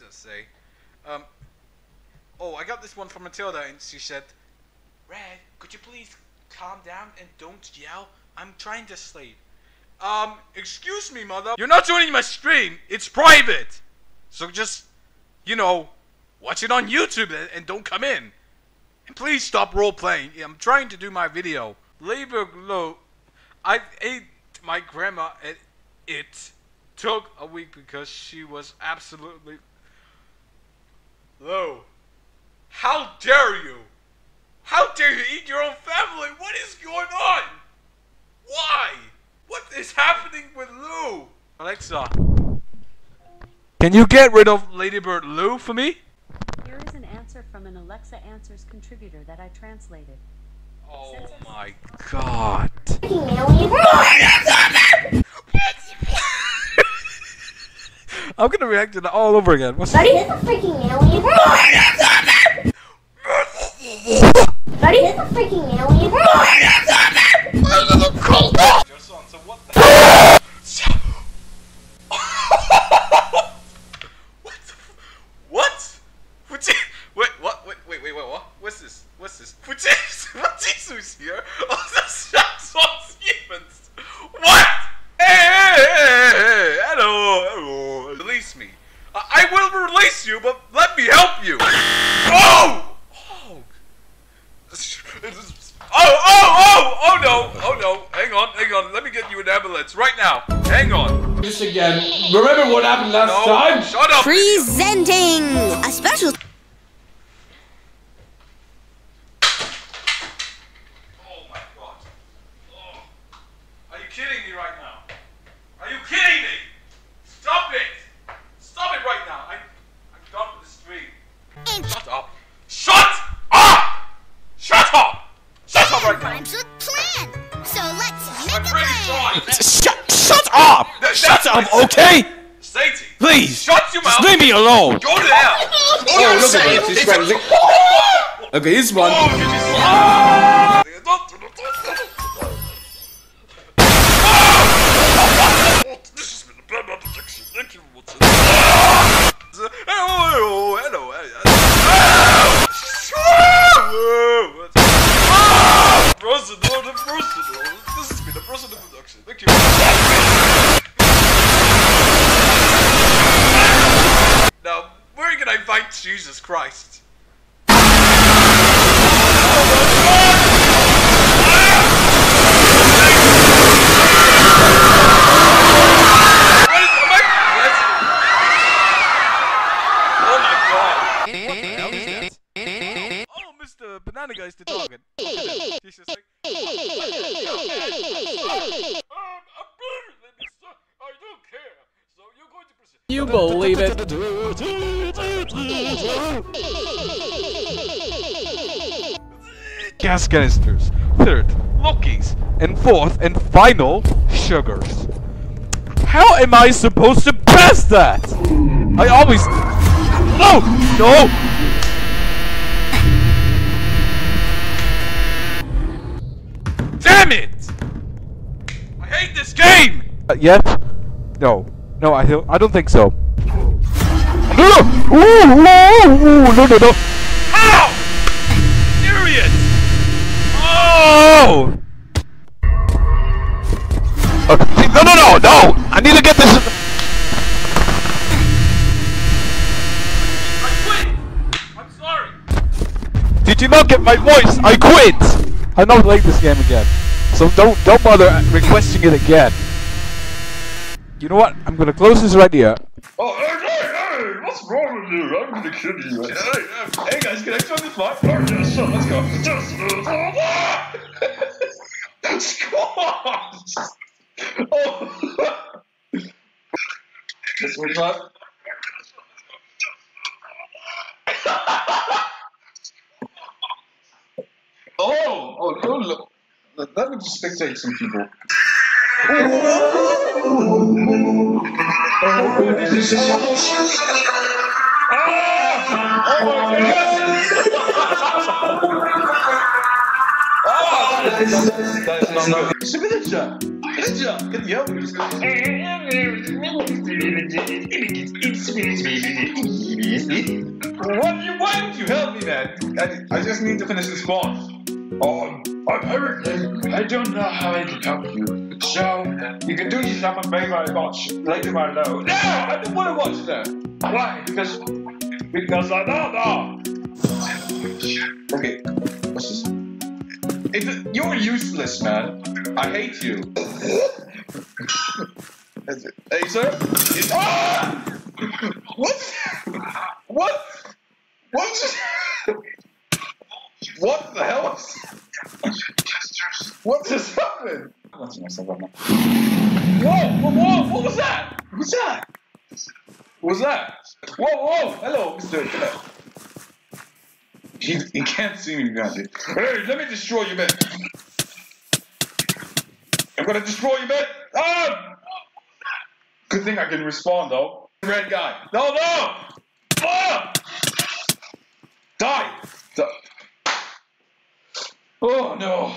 did I say? Oh, I got this one from Matilda, and she said, "Red, could you please calm down and don't yell? I'm trying to sleep." Excuse me, mother. You're not joining my stream. It's private. So just, you know, watch it on YouTube and don't come in. And please stop role-playing. I'm trying to do my video. Labor low. I ate my grandma and it took a week because she was absolutely low. How dare you? How dare you eat your own family? What is going on? Why? What is happening with Lou? Alexa, can you get rid of Ladybird Lou for me? Here is an answer from an Alexa Answers contributor that I translated. Oh my god. I'm gonna react to that all over again. What's Buddy, this is a freaking alien. Buddy, this is a freaking alien. So what the What? Wait, what? Wait, what? What's this? What's this? What's this here? Oh, that's Stevens. What? Hey, hello. Release me. I will release you, but let me help you. Oh! Oh no. Hang on. Let me get you an ambulance right now. Hang on. This again. Remember what happened last time? Shut up. Presenting a special. Oh my god. Oh. Are you kidding me right now? Are you kidding me? Stop it. Stop it right now. I'm done with the stream. Shut up. Shut up! Shut up! Shut up right now. Rhymes with plan. So let's make I'm a pretty plan. Shut up! Shut up, okay? Sadie, Please! shut your mouth. Just leave me alone! Go to hell. Oh, look at this, he's friendly. Okay, here's one. This has been a bad protection. Thank you. Hello. This has been a personal production. Thank you. Now, where can I find Jesus Christ? Oh, Mr. Banana Guy's the target. He's just like, I don't care. So you're going to present. You believe it? Gas canisters. Third, Lokis. And fourth and final, sugars. How am I supposed to pass that? I always... No! Damn it! I hate this game! Yet? No, I don't think so. No! No! Ow! Serious! Oh! Okay. No! I need to get this. I quit! I'm sorry! Did you not get my voice? I quit! I'm not playing this game again. So don't bother requesting it again. You know what? I'm gonna close this right here. Oh, hey, what's wrong with you? I'm gonna kill you. Hey guys, can I try this live? Yes, so let's go. Squash! Oh! This one shot. Oh, look. Let me just spectate some people. That is not good. Signature! Good job. Get the others. Why don't you help me, man? I just need to finish this boss. Apparently, I don't know how I can help you. So, you can do yourself a favor and watch later my load. No! I don't want to watch that. Why? Because I don't know. Okay, what's this? You're useless, man. I hate you. Hey, sir? Ah! What? What? What? What the hell? What just happened? Whoa! What was that? What's that? What was that? Whoa! Hello, Mr. Cadet. He can't see me behind it. Hey, let me destroy you, man. I'm gonna destroy you, man. Ah! Good thing I can respond, though. Red guy. No! Ah! Die! Oh no!